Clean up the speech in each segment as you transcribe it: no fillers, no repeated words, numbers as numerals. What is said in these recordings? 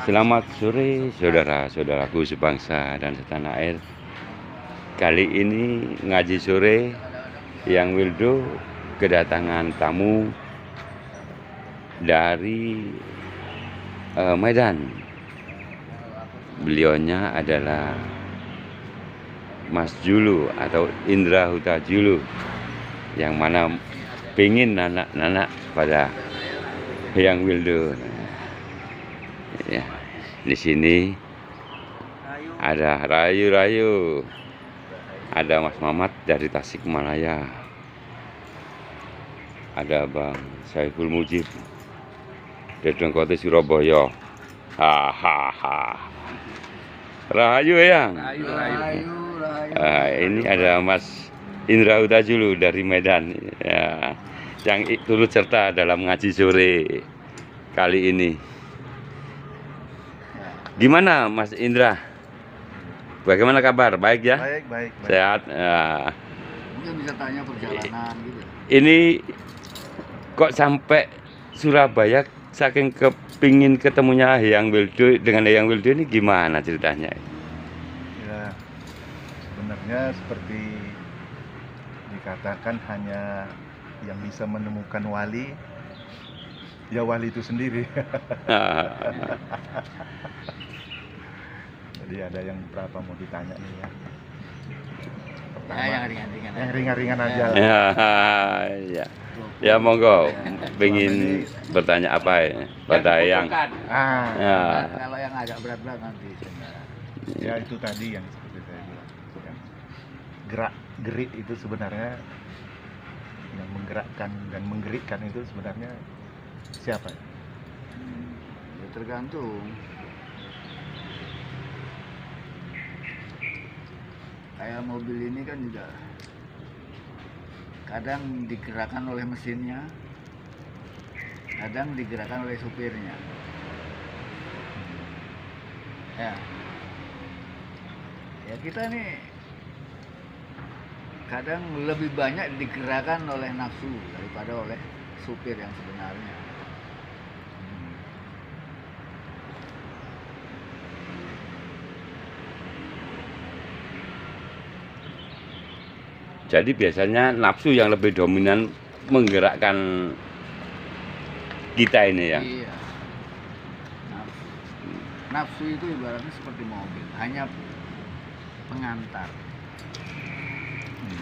Selamat sore saudara-saudaraku sebangsa dan setanah air. Kali ini ngaji sore yang Wildo kedatangan tamu dari Medan. Beliaunya adalah Mas Julu atau Indra Huta Julu, yang mana pingin nanak-nanak pada Hyang Wildo. Ya, di sini ada Rayu, ada Mas Mamat dari Tasikmalaya, ada Bang Saiful Mujib dari Dengkoti Surabaya. Hahaha. Rahayu Yang. Rahayu. Ini ada Mas Indra Huta Julu dari Medan, ya, yang turut serta dalam ngaji sore kali ini. Gimana Mas Indra? Bagaimana kabar? Baik ya? Baik. Sehat. Mungkin bisa tanya perjalanan gitu. Ini kok sampai Surabaya saking kepingin ketemunya Hyang Wildo dengan Hyang Wildo ini gimana ceritanya? Ya, sebenarnya seperti dikatakan hanya yang bisa menemukan wali, ya wali itu sendiri. Jadi ada yang berapa mau ditanya nih ya? Pertama, yang ringan-ringan aja. Ya. Ya monggo, ingin bertanya apa ya pada yang ya. Kalau yang agak berat-berat nanti. Ya itu tadi yang seperti saya bilang, yang gerik itu sebenarnya yang menggerakkan dan menggerikkan itu sebenarnya siapa? Ya tergantung. Kayak mobil ini kan juga kadang digerakkan oleh mesinnya, kadang digerakkan oleh supirnya. Ya kita nih kadang lebih banyak digerakkan oleh nafsu daripada oleh supir yang sebenarnya. Jadi biasanya nafsu yang lebih dominan menggerakkan kita ini ya. Iya. Nafsu itu ibaratnya seperti mobil, hanya pengantar.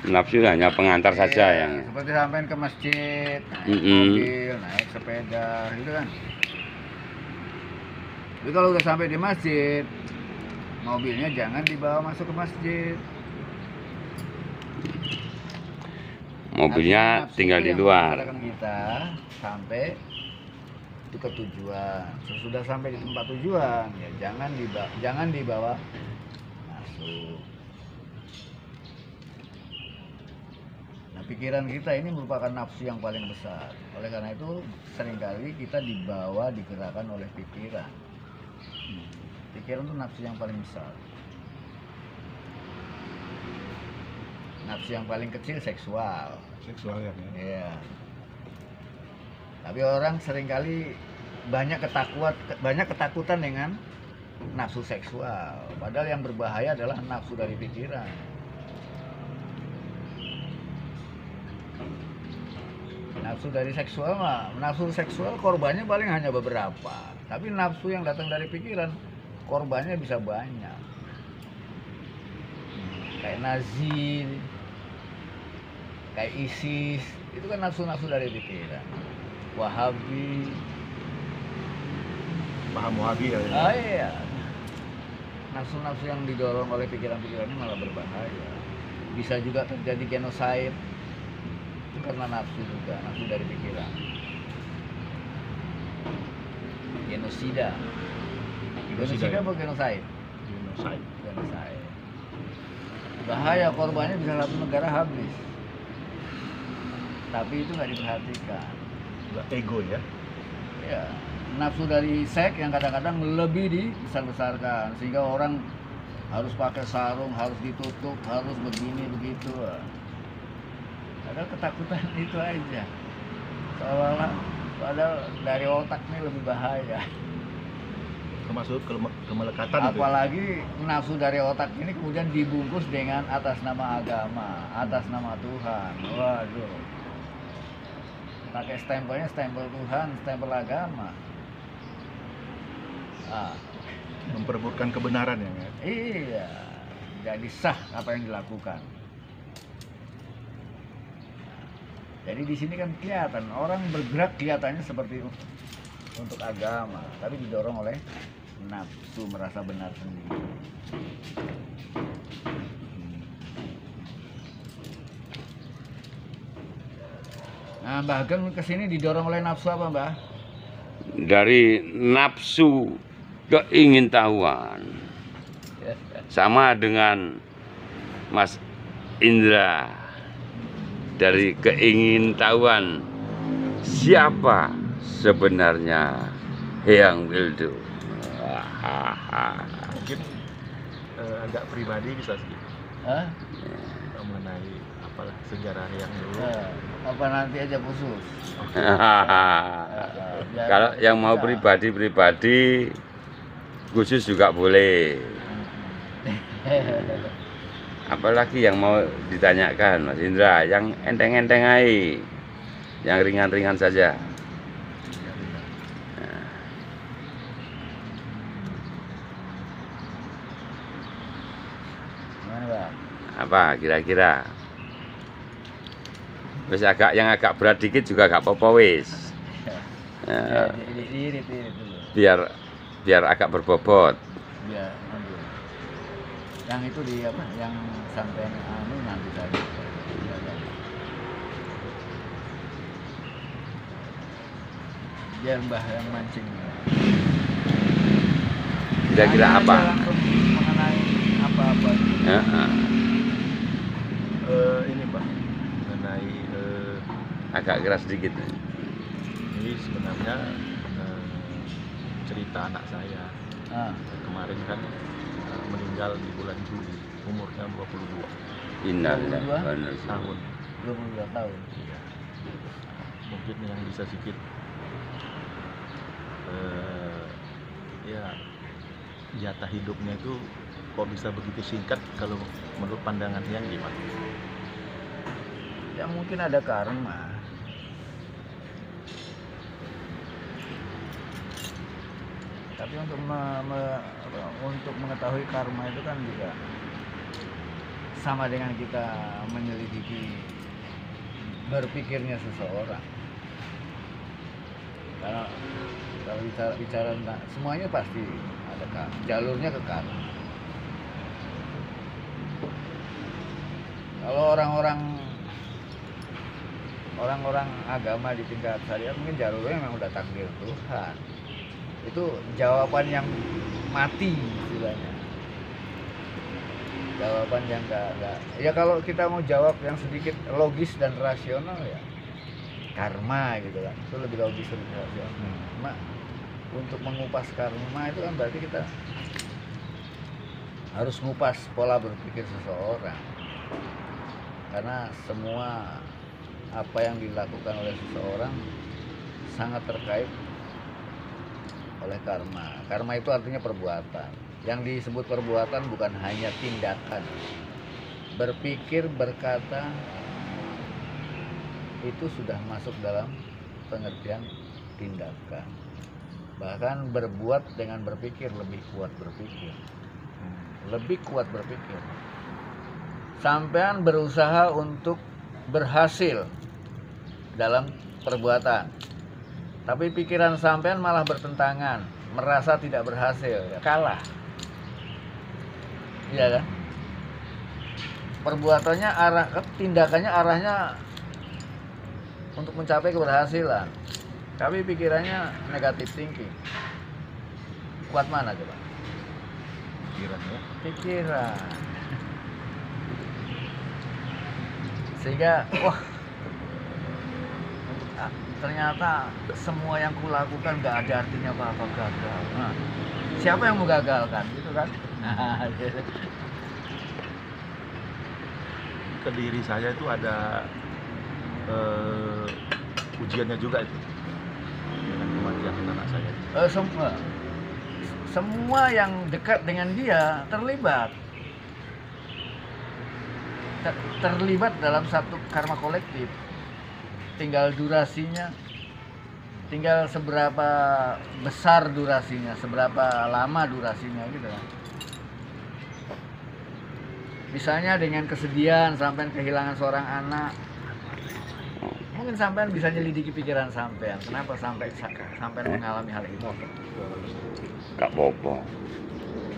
Nafsu hanya pengantar saja ya. Seperti sampai ke masjid, naik mobil, naik sepeda, gitu kan. Tapi kalau udah sampai di masjid, mobilnya jangan dibawa masuk ke masjid. Mobilnya tinggal di luar. Kita sampai itu ke tujuan. Sesudah sampai di tempat tujuan, ya jangan dibawa masuk. Nah, pikiran kita ini merupakan nafsu yang paling besar. Oleh karena itu, seringkali kita digerakkan oleh pikiran. Pikiran itu nafsu yang paling besar. Nafsu yang paling kecil seksual ya. Iya. Tapi orang seringkali banyak ketakutan dengan nafsu seksual. Padahal yang berbahaya adalah nafsu dari pikiran. Nafsu seksual korbannya paling hanya beberapa. Tapi nafsu yang datang dari pikiran korbannya bisa banyak. Kayak Nazi, kayak ISIS, itu kan nafsu-nafsu dari pikiran. Wahabi, paham Wahabi ya? Iya. Nafsu-nafsu yang didorong oleh pikiran-pikiran ini malah berbahaya. Bisa juga terjadi genocide, itu karena nafsu juga, nafsu dari pikiran. Genosida apa genocide? Genocide. Bahaya, korbannya bisa satu negara habis. Tapi itu nggak diperhatikan. Ego ya? Ya, nafsu dari seks yang kadang-kadang lebih dibesar-besarkan sehingga orang harus pakai sarung, harus ditutup, harus begini begitu. Padahal ketakutan itu aja. Seolah-olah padahal dari otak ini lebih bahaya. termasuk kemelekatan itu. Apalagi nafsu dari otak ini kemudian dibungkus dengan atas nama agama, atas nama Tuhan. Waduh. Pakai stempelnya stempel Tuhan, stempel agama. Ah, Memperebutkan kebenaran ya. Kan? iya. Jadi sah apa yang dilakukan. Jadi di sini kan kelihatan orang bergerak kelihatannya seperti untuk agama, tapi didorong oleh nafsu merasa benar sendiri. Nah, Mbah Ageng kesini didorong oleh nafsu apa, Mbah? Dari nafsu keingintahuan. Sama dengan Mas Indra, dari keingintahuan siapa sebenarnya Hyang Wildo. Mungkin agak pribadi bisa sedikit Hah? mengenai apalah sejarah yang dulu. Apa nanti aja khusus? Kalau yang mau pribadi khusus juga boleh. Apalagi yang mau ditanyakan Mas Indra, yang enteng-enteng aja, yang ringan-ringan saja. Gimana, Mbak? Apa kira-kira? Wis yang agak berat dikit juga gak apa-apa wis. Ya, irit dulu. Biar agak berbobot. Biar nanti. Yang itu di apa? Yang sampai nanti tadi. Biar Mbah yang mancing. Kira-kira Tanya apa? aja langsung mengenai apa-apa. Ini Pak, mengenai Agak keras sedikit. ini sebenarnya cerita anak saya. Ah, Kemarin kan meninggal di bulan Juli, umurnya 22 Innalillahi tahun. 22 tahun. Iya. Mungkin yang bisa sedikit ya jatah hidupnya itu kok bisa begitu singkat kalau menurut pandangan yang gimana? Ya mungkin ada karma. Tapi untuk mengetahui karma itu kan juga sama dengan kita menyelidiki berpikirnya seseorang. Karena kalau bicara tentang semuanya pasti ada jalurnya ke karma. Kalau orang-orang agama di tingkat syariat mungkin jalurnya memang udah takdir Tuhan. Itu jawaban yang mati istilahnya. Jawaban yang enggak. Ya kalau kita mau jawab yang sedikit logis dan rasional ya karma gitu kan. Itu lebih logis dan rasional. Cuma untuk mengupas karma itu kan berarti kita harus ngupas pola berpikir seseorang. Karena semua apa yang dilakukan oleh seseorang sangat terkait oleh karma. Karma itu artinya perbuatan. Yang disebut perbuatan bukan hanya tindakan. Berpikir, berkata itu sudah masuk dalam pengertian tindakan. Bahkan berbuat dengan berpikir lebih kuat berpikir. Lebih kuat berpikir. Sampean berusaha untuk berhasil dalam perbuatan, tapi pikiran sampean malah bertentangan, merasa tidak berhasil, kalah. Iya kan? Perbuatannya tindakannya arahnya untuk mencapai keberhasilan, tapi pikirannya negatif thinking. Kuat mana coba? Pikirannya. Pikiran. Sehingga ternyata semua yang kulakukan nggak ada artinya apa-apa, gagal. Nah, siapa yang menggagalkan gitu kan? Ke diri saya itu ada ujiannya juga itu dengan kematian anak saya. semua yang dekat dengan dia terlibat dalam satu karma kolektif. Tinggal durasinya, tinggal seberapa besar durasinya, seberapa lama durasinya gitu kan. Misalnya dengan kesedihan sampean kehilangan seorang anak, mungkin sampean bisa nyelidiki pikiran sampean, kenapa sampean mengalami hal itu. Gak apa-apa.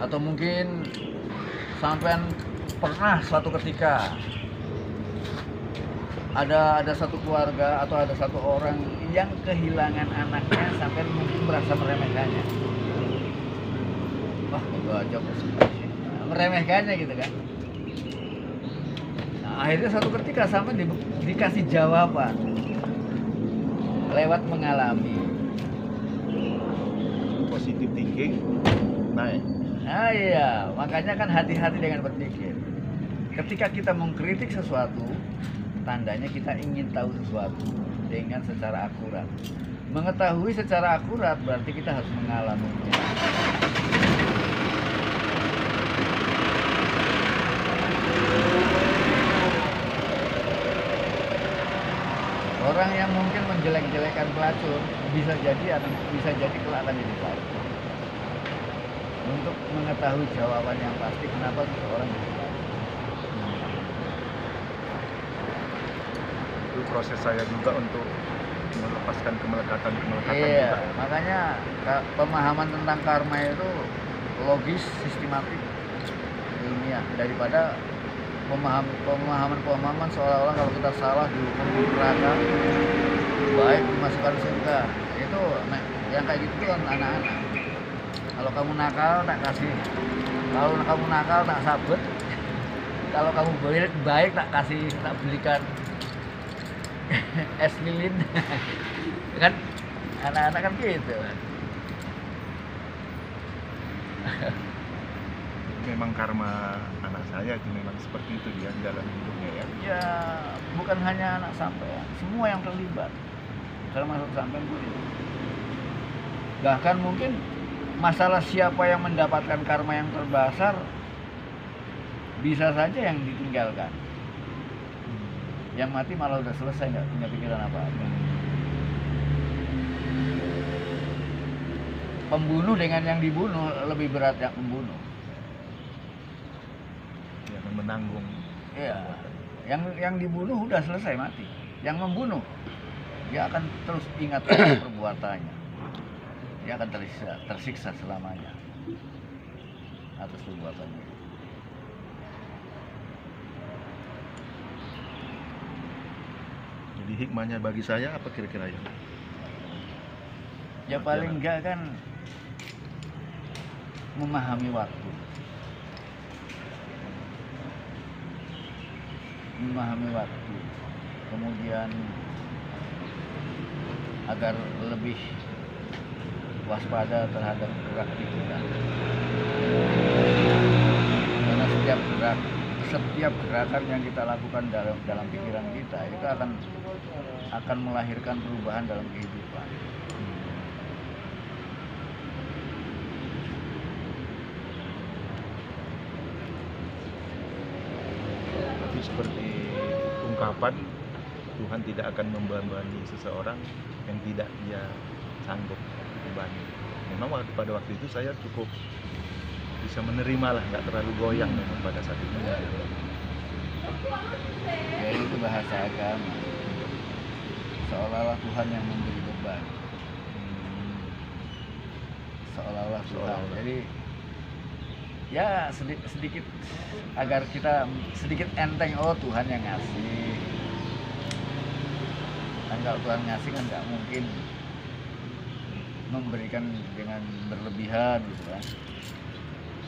Atau mungkin sampean pernah suatu ketika ada satu keluarga atau ada satu orang yang kehilangan anaknya, sampai mungkin merasa meremehkannya. Wah, itu aja meremehkannya gitu kan. Nah, akhirnya suatu ketika sampai dikasih jawaban lewat mengalami. Positive thinking naik. Nah iya, makanya kan hati-hati dengan berpikir. Ketika kita mengkritik sesuatu, tandanya kita ingin tahu sesuatu dengan secara akurat. Mengetahui secara akurat berarti kita harus mengalaminya. Orang yang mungkin menjelek-jelekan pelacur bisa jadi kelak akan jadi pelacur. Untuk mengetahui jawaban yang pasti kenapa seseorang jadi pelacur. Itu proses saya juga untuk melepaskan kemelekatan Iya, kita. makanya pemahaman tentang karma itu logis, sistematik, ilmiah daripada pemahaman seolah-olah kalau kita salah dihukum di neraka, baik dimasukkan surga. Itu yang kayak gitu kan anak-anak. Kalau kamu nakal tak kasih, kalau kamu nakal tak sabet, kalau kamu baik tak kasih, tak belikan es lilin. Kan anak-anak kan gitu. Memang karma anak saya itu memang seperti itu dia dalam hidupnya ya. Ya bukan hanya anak sampean, semua yang terlibat termasuk sampean pun itu. Bahkan mungkin masalah siapa yang mendapatkan karma yang terbesar bisa saja yang ditinggalkan. Yang mati malah udah selesai, nggak punya pikiran apa-apa. Pembunuh dengan yang dibunuh lebih berat yang membunuh. Yang menanggung. Iya, yang dibunuh udah selesai mati. Yang membunuh dia akan terus ingat perbuatannya. Dia akan tersiksa selamanya atas perbuatannya. Jadi hikmahnya bagi saya apa kira-kira ya? Ya paling enggak kan memahami waktu. Memahami waktu. Kemudian agar lebih waspada terhadap gerak pikiran. Karena setiap gerakan yang kita lakukan dalam pikiran kita itu akan melahirkan perubahan dalam kehidupan. Tapi seperti ungkapan Tuhan tidak akan membebani seseorang yang tidak dia sanggup bebani. Memang pada waktu itu saya cukup bisa menerima lah, nggak terlalu goyang memang pada saat itu. Ya itu bahasa agama. Seolah-olah Tuhan yang memberi beban. Seolah-olah Tuhan. Jadi ya sedikit agar kita sedikit enteng, oh Tuhan yang ngasih. Kan kalau Tuhan ngasih kan nggak mungkin memberikan dengan berlebihan gitu kan.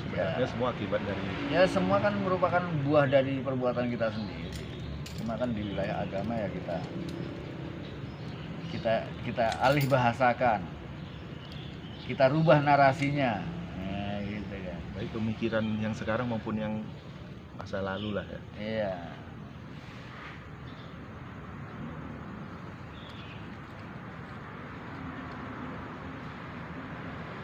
Sebenarnya semua akibat dari Ya semua kan merupakan buah dari perbuatan kita sendiri. Cuma kan di wilayah agama ya kita alih bahasakan, kita rubah narasinya, gitu kan. baik pemikiran yang sekarang maupun yang masa lalu lah ya. Iya.